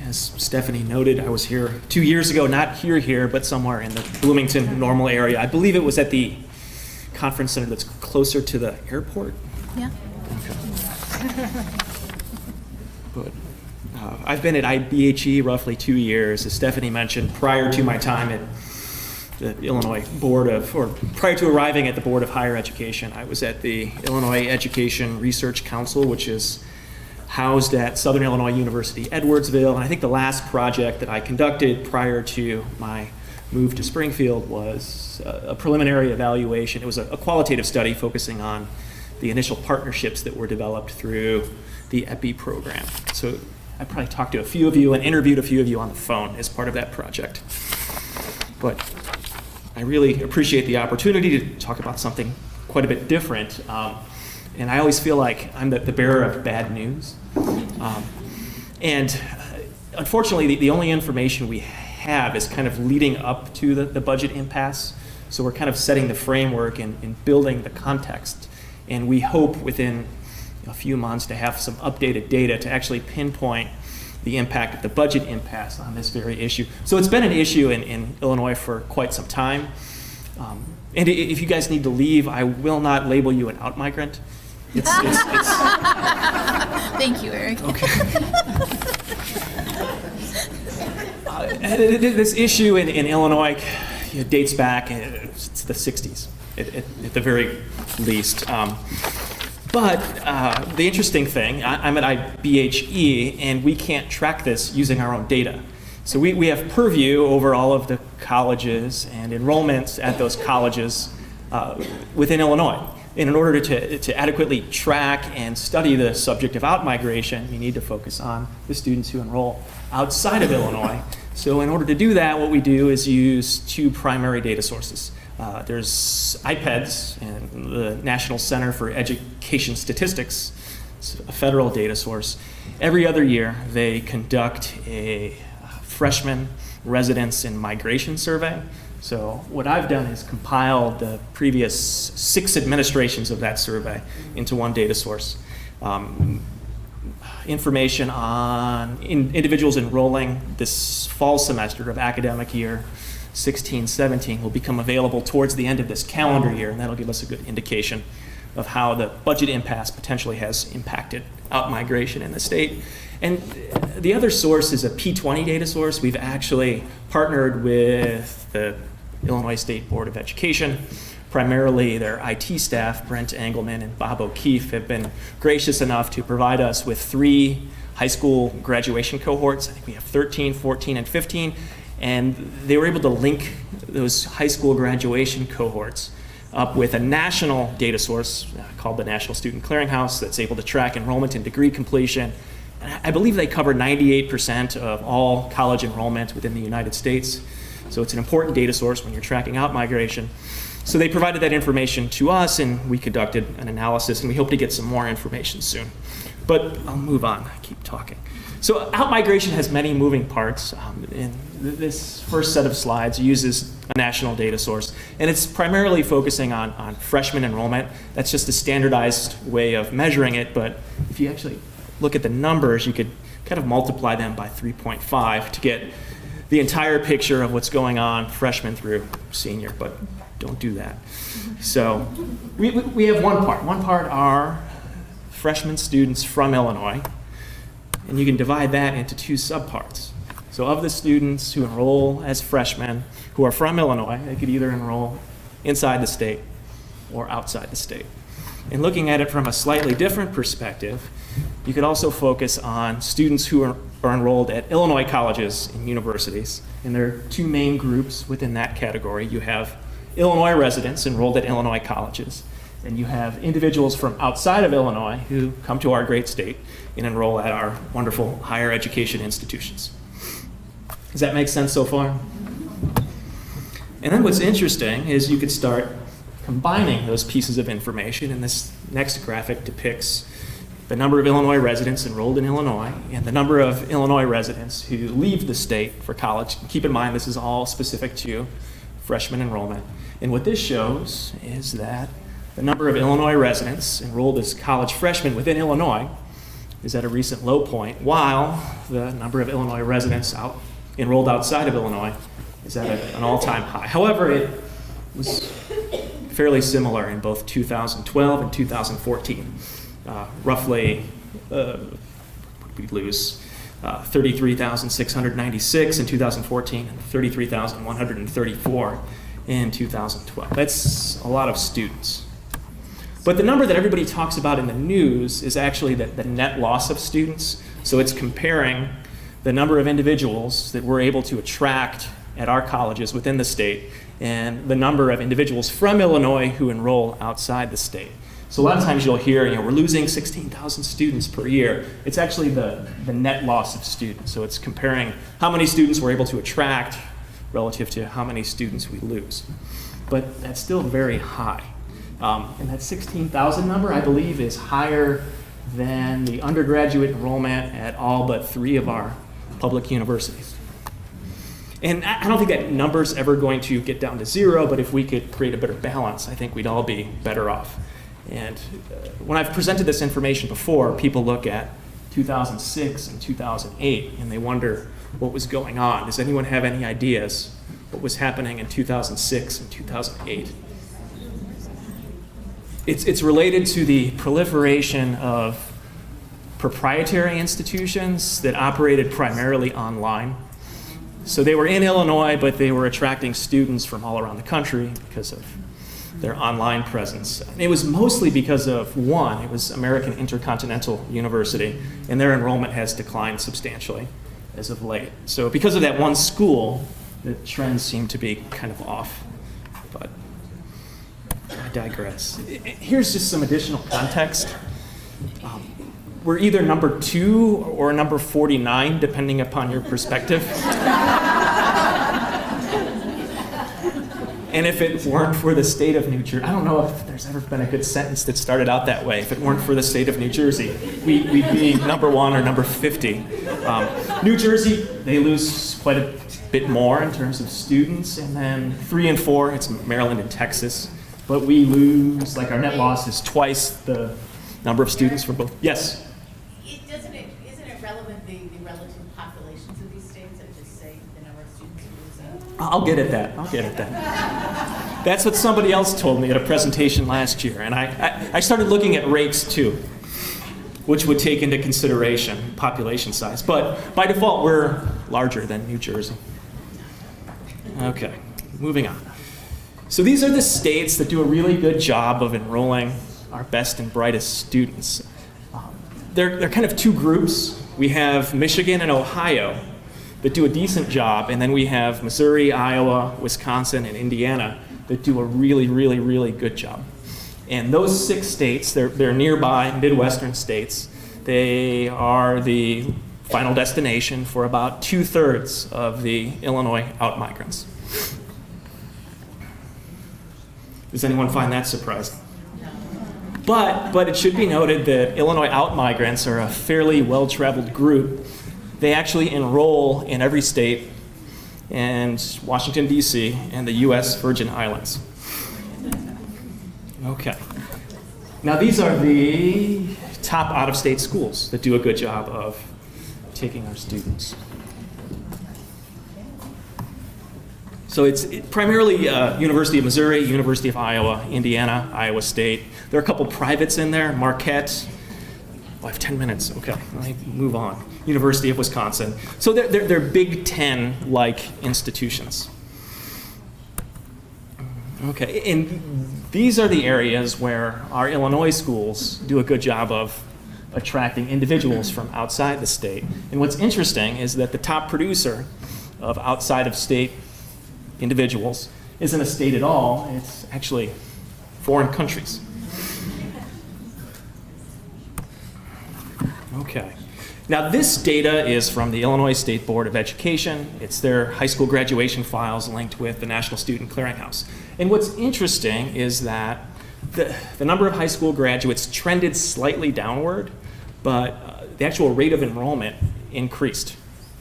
as Stephanie noted, I was here 2 years ago, not here, but somewhere in the Bloomington, Normal area. I believe it was at the conference center that's closer to the airport. Yeah. Okay. But I've been at IBHE roughly 2 years, as Stephanie mentioned, prior to my time at the Illinois prior to arriving at the Board of Higher Education. I was at the Illinois Education Research Council, which is housed at Southern Illinois University, Edwardsville. And I think the last project that I conducted prior to my move to Springfield was a preliminary evaluation. It was a qualitative study focusing on the initial partnerships that were developed through the EPI program. So I probably talked to a few of you and interviewed a few of you on the phone as part of that project. But I really appreciate the opportunity to talk about something quite a bit different. And I always feel like I'm the bearer of bad news. And unfortunately, the only information we have is kind of leading up to the budget impasse. So we're kind of setting the framework and building the context. And we hope within a few months to have some updated data to actually pinpoint the impact of the budget impasse on this very issue. So it's been an issue in Illinois for quite some time. And if you guys need to leave, I will not label you an out-migrant. It's Thank you, Eric. Okay. This issue in Illinois dates back to the 60s, at the very least. But the interesting thing, I'm at IBHE, and we can't track this using our own data. So we have purview over all of the colleges and enrollments at those colleges within Illinois. And in order to adequately track and study the subject of out-migration, you need to focus on the students who enroll outside of Illinois. So in order to do that, what we do is use two primary data sources. There's IPEDS and the National Center for Education Statistics. It's a federal data source. Every other year, they conduct a freshman residence and migration survey. So what I've done is compiled the previous 6 administrations of that survey into one data source. Information on individuals enrolling this fall semester of academic year 16-17 will become available towards the end of this calendar year, and that'll give us a good indication of how the budget impasse potentially has impacted out-migration in the state. And the other source is a P20 data source. We've actually partnered with the Illinois State Board of Education. Primarily their IT staff, Brent Engelman and Bob O'Keefe, have been gracious enough to provide us with 3 high school graduation cohorts. I think we have 13, 14, and 15. And they were able to link those high school graduation cohorts up with a national data source called the National Student Clearinghouse that's able to track enrollment and degree completion. And I believe they cover 98% of all college enrollment within the United States. So it's an important data source when you're tracking out migration. So they provided that information to us, and we conducted an analysis, and we hope to get some more information soon. But I'll move on. I keep talking. So out-migration has many moving parts. And this first set of slides uses a national data source, and it's primarily focusing on freshman enrollment. That's just a standardized way of measuring it, but if you actually look at the numbers, you could kind of multiply them by 3.5 to get the entire picture of what's going on freshman through senior, but don't do that. So we have one part. One part are freshman students from Illinois, and you can divide that into 2 subparts. So of the students who enroll as freshmen who are from Illinois, they could either enroll inside the state or outside the state. And looking at it from a slightly different perspective, you could also focus on students who are enrolled at Illinois colleges and universities. And there are 2 main groups within that category. You have Illinois residents enrolled at Illinois colleges, and you have individuals from outside of Illinois who come to our great state and enroll at our wonderful higher education institutions. Does that make sense so far? And then what's interesting is you could start combining those pieces of information, and this next graphic depicts the number of Illinois residents enrolled in Illinois and the number of Illinois residents who leave the state for college. Keep in mind, this is all specific to freshman enrollment. And what this shows is that the number of Illinois residents enrolled as college freshmen within Illinois is at a recent low point, while the number of Illinois residents enrolled outside of Illinois is at an all-time high. However, it was fairly similar in both 2012 and 2014. Roughly, we lose 33,696 in 2014 and 33,134 in 2012. That's a lot of students. But the number that everybody talks about in the news is actually the net loss of students. So it's comparing the number of individuals that we're able to attract at our colleges within the state and the number of individuals from Illinois who enroll outside the state. So a lot of times you'll hear, we're losing 16,000 students per year. It's actually the net loss of students. So it's comparing how many students we're able to attract relative to how many students we lose. But that's still very high. And that 16,000 number, I believe, is higher than the undergraduate enrollment at all but 3 of our public universities. And I don't think that number's ever going to get down to 0, but if we could create a better balance, I think we'd all be better off. And when I've presented this information before, people look at 2006 and 2008, and they wonder what was going on. Does anyone have any ideas what was happening in 2006 and 2008? It's related to the proliferation of proprietary institutions that operated primarily online. So they were in Illinois, but they were attracting students from all around the country because of their online presence. And it was mostly because of one, it was American Intercontinental University, and their enrollment has declined substantially as of late. So because of that one school, the trends seem to be kind of off. But I digress. Here's just some additional context. We're either number 2 or number 49, depending upon your perspective. And if it weren't for the state of New Jersey, I don't know if there's ever been a good sentence that started out that way. If it weren't for the state of New Jersey, we'd be number 1 or number 50. New Jersey, they lose quite a bit more in terms of students. And then 3 and 4, it's Maryland and Texas. But we lose, like our net loss is twice the number of students for both. Yes? Isn't it relevant the relative populations of these states and just say the number of students who lose? I'll get at that. That's what somebody else told me at a presentation last year. And I started looking at rates too, which would take into consideration population size. But by default, we're larger than New Jersey. Okay, moving on. So these are the states that do a really good job of enrolling our best and brightest students. They're kind of 2 groups. We have Michigan and Ohio that do a decent job, and then we have Missouri, Iowa, Wisconsin, and Indiana that do a really, really, really good job. And those 6 states, they're nearby Midwestern states. They are the final destination for about 2/3 of the Illinois outmigrants. Does anyone find that surprising? But it should be noted that Illinois outmigrants are a fairly well-traveled group. They actually enroll in every state and Washington, D.C., and the U.S. Virgin Islands. Okay. Now these are the top out-of-state schools that do a good job of taking our students. So it's primarily University of Missouri, University of Iowa, Indiana, Iowa State. There are a couple privates in there, Marquette. Oh, I have 10 minutes, okay, let me move on. University of Wisconsin. So they're Big Ten-like institutions. Okay, and these are the areas where our Illinois schools do a good job of attracting individuals from outside the state. And what's interesting is that the top producer of outside of state individuals isn't a state at all, it's actually foreign countries. Okay. Now this data is from the Illinois State Board of Education. It's their high school graduation files linked with the National Student Clearinghouse. And what's interesting is that the number of high school graduates trended slightly downward, but the actual rate of enrollment increased,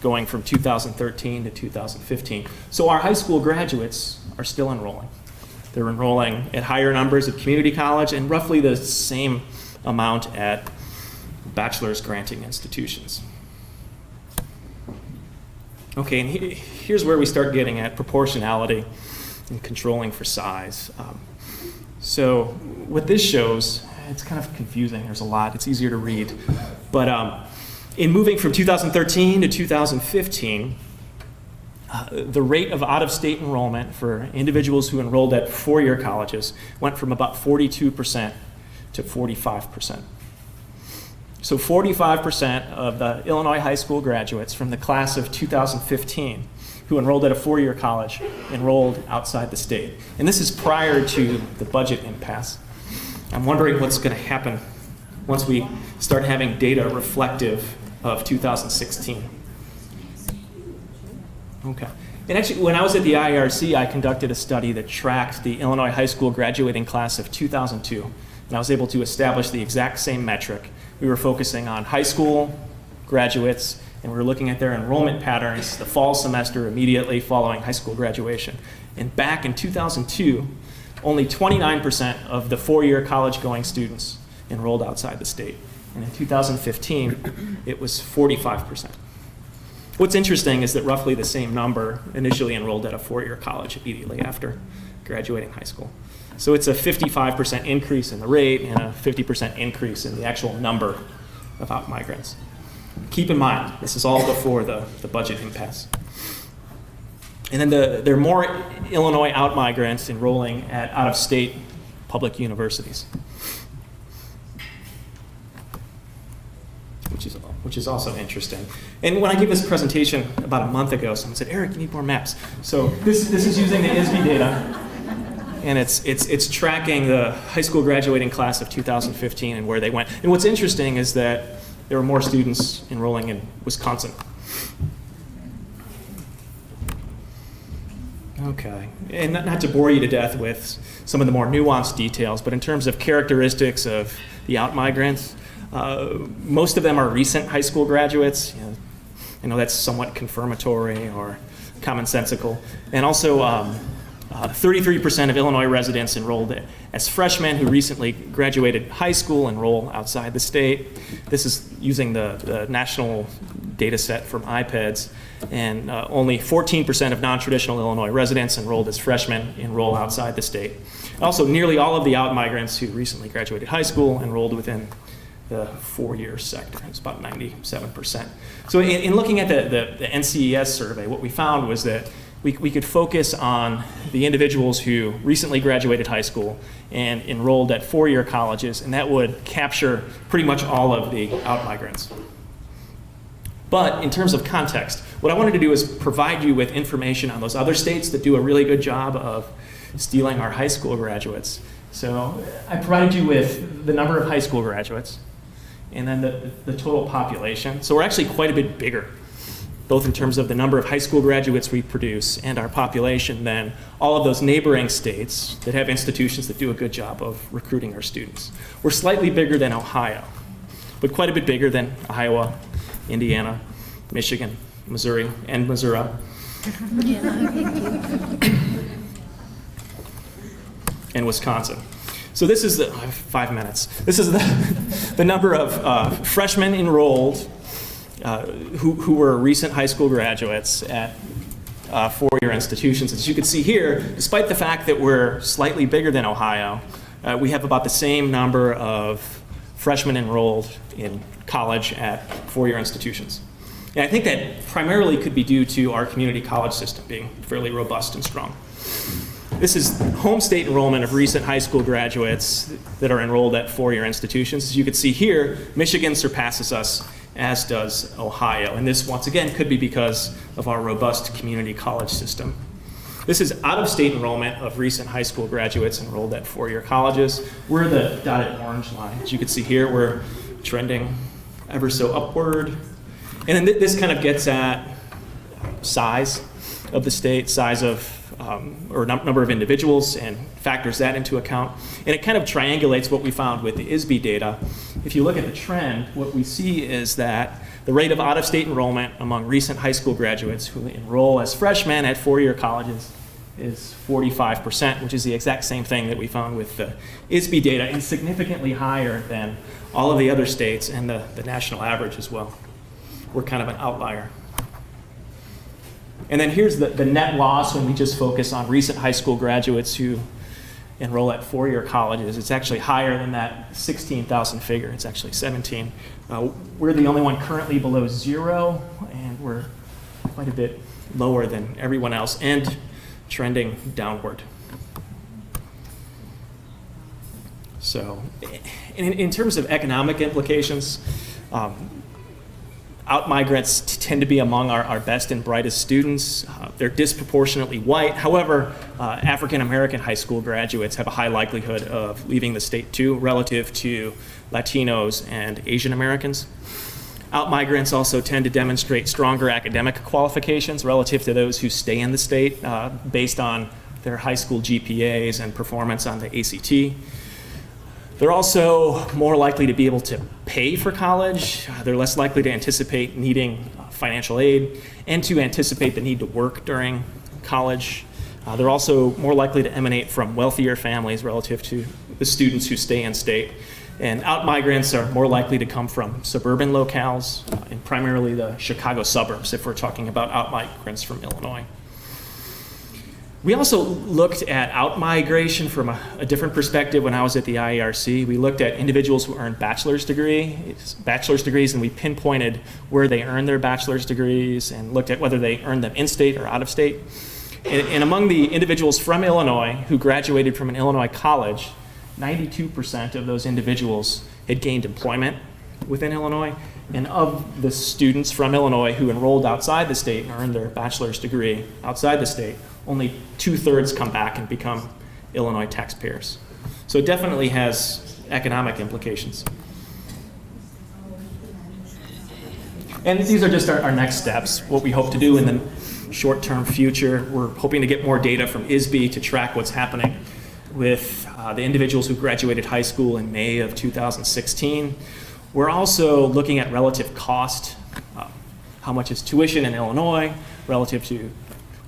going from 2013 to 2015. So our high school graduates are still enrolling. They're enrolling at higher numbers at community college and roughly the same amount at bachelor's granting institutions. Okay, and here's where we start getting at proportionality and controlling for size. So what this shows, it's kind of confusing. There's a lot. It's easier to read. But in moving from 2013 to 2015, the rate of out-of-state enrollment for individuals who enrolled at four-year colleges went from about 42% to 45%. So 45% of the Illinois high school graduates from the class of 2015 who enrolled at a four-year college enrolled outside the state. And this is prior to the budget impasse. I'm wondering what's going to happen once we start having data reflective of 2016. Okay. And actually, when I was at the IRC, I conducted a study that tracked the Illinois high school graduating class of 2002. And I was able to establish the exact same metric. We were focusing on high school graduates, and we were looking at their enrollment patterns the fall semester immediately following high school graduation. And back in 2002, only 29% of the four-year college-going students enrolled outside the state. And in 2015, it was 45%. What's interesting is that roughly the same number initially enrolled at a four-year college immediately after graduating high school. So it's a 55% increase in the rate and a 50% increase in the actual number of out-migrants. Keep in mind, this is all before the budget impasse. And then there are more Illinois out-migrants enrolling at out-of-state public universities, which is also interesting. And when I gave this presentation about a month ago, someone said, "Eric, you need more maps." So this is using the ISB data. And it's tracking the high school graduating class of 2015 and where they went. And what's interesting is that there were more students enrolling in Wisconsin. Okay, and not to bore you to death with some of the more nuanced details, but in terms of characteristics of the out-migrants, most of them are recent high school graduates. I know that's somewhat confirmatory or commonsensical. And also, 33% of Illinois residents enrolled as freshmen who recently graduated high school enroll outside the state. This is using the national data set from IPEDS. And only 14% of non-traditional Illinois residents enrolled as freshmen enroll outside the state. Also, nearly all of the out-migrants who recently graduated high school enrolled within the four-year sector. It's about 97%. So in looking at the NCES survey, what we found was that we could focus on the individuals who recently graduated high school and enrolled at four-year colleges, and that would capture pretty much all of the out-migrants. But in terms of context, what I wanted to do is provide you with information on those other states that do a really good job of stealing our high school graduates. So I provided you with the number of high school graduates and then the total population. So we're actually quite a bit bigger, both in terms of the number of high school graduates we produce and our population, than all of those neighboring states that have institutions that do a good job of recruiting our students. We're slightly bigger than Ohio, but quite a bit bigger than Iowa, Indiana, Michigan, Missouri, and Missouri. And Wisconsin. So this is I have 5 minutes. This is the number of freshmen enrolled who were recent high school graduates at four-year institutions. As you can see here, despite the fact that we're slightly bigger than Ohio, we have about the same number of freshmen enrolled in college at four-year institutions. And I think that primarily could be due to our community college system being fairly robust and strong. This is home state enrollment of recent high school graduates that are enrolled at four-year institutions. As you can see here, Michigan surpasses us, as does Ohio. And this, once again, could be because of our robust community college system. This is out-of-state enrollment of recent high school graduates enrolled at four-year colleges. We're the dotted orange line. As you can see here, we're trending ever so upward. And then this kind of gets at size of the state, size of or number of individuals, and factors that into account. And it kind of triangulates what we found with the ISB data. If you look at the trend, what we see is that the rate of out-of-state enrollment among recent high school graduates who enroll as freshmen at four-year colleges is 45%, which is the exact same thing that we found with the ISB data, and significantly higher than all of the other states and the national average as well. We're kind of an outlier. And then here's the net loss when we just focus on recent high school graduates who enroll at four-year colleges. It's actually higher than that 16,000 figure. It's actually 17. We're the only one currently below 0, and we're quite a bit lower than everyone else and trending downward. So in terms of economic implications, out-migrants tend to be among our best and brightest students. They're disproportionately white. However, African-American high school graduates have a high likelihood of leaving the state too, relative to Latinos and Asian Americans. Out-migrants also tend to demonstrate stronger academic qualifications relative to those who stay in the state based on their high school GPAs and performance on the ACT. They're also more likely to be able to pay for college. They're less likely to anticipate needing financial aid and to anticipate the need to work during college. They're also more likely to emanate from wealthier families relative to the students who stay in state. And out-migrants are more likely to come from suburban locales, and primarily the Chicago suburbs, if we're talking about out-migrants from Illinois. We also looked at out-migration from a different perspective when I was at the IERC. We looked at individuals who earned bachelor's degrees, and we pinpointed where they earned their bachelor's degrees and looked at whether they earned them in-state or out-of-state. And among the individuals from Illinois who graduated from an Illinois college, 92% of those individuals had gained employment within Illinois. And of the students from Illinois who enrolled outside the state and earned their bachelor's degree outside the state, only 2/3 come back and become Illinois taxpayers. So it definitely has economic implications. And these are just our next steps, what we hope to do in the short-term future. We're hoping to get more data from ISB to track what's happening with the individuals who graduated high school in May of 2016. We're also looking at relative cost, how much is tuition in Illinois relative to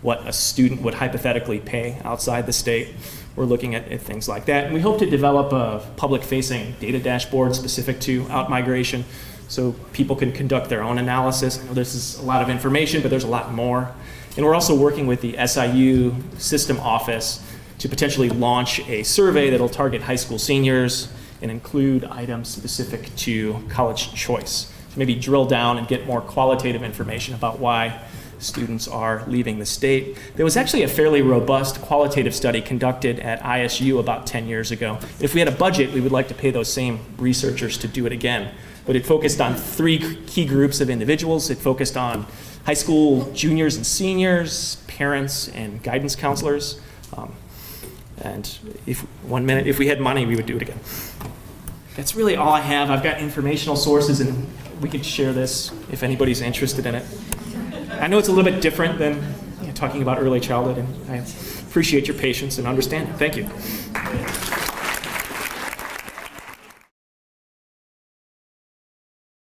what a student would hypothetically pay outside the state. We're looking at things like that. And we hope to develop a public-facing data dashboard specific to out-migration so people can conduct their own analysis. I know this is a lot of information, but there's a lot more. And we're also working with the SIU system office to potentially launch a survey that'll target high school seniors and include items specific to college choice. To maybe drill down and get more qualitative information about why students are leaving the state. There was actually a fairly robust qualitative study conducted at ISU about 10 years ago. If we had a budget, we would like to pay those same researchers to do it again. But it focused on 3 key groups of individuals. It focused on high school juniors and seniors, parents, and guidance counselors. And if we had money, we would do it again. That's really all I have. I've got informational sources, and we could share this if anybody's interested in it. I know it's a little bit different than talking about early childhood, and I appreciate your patience and understanding. Thank you.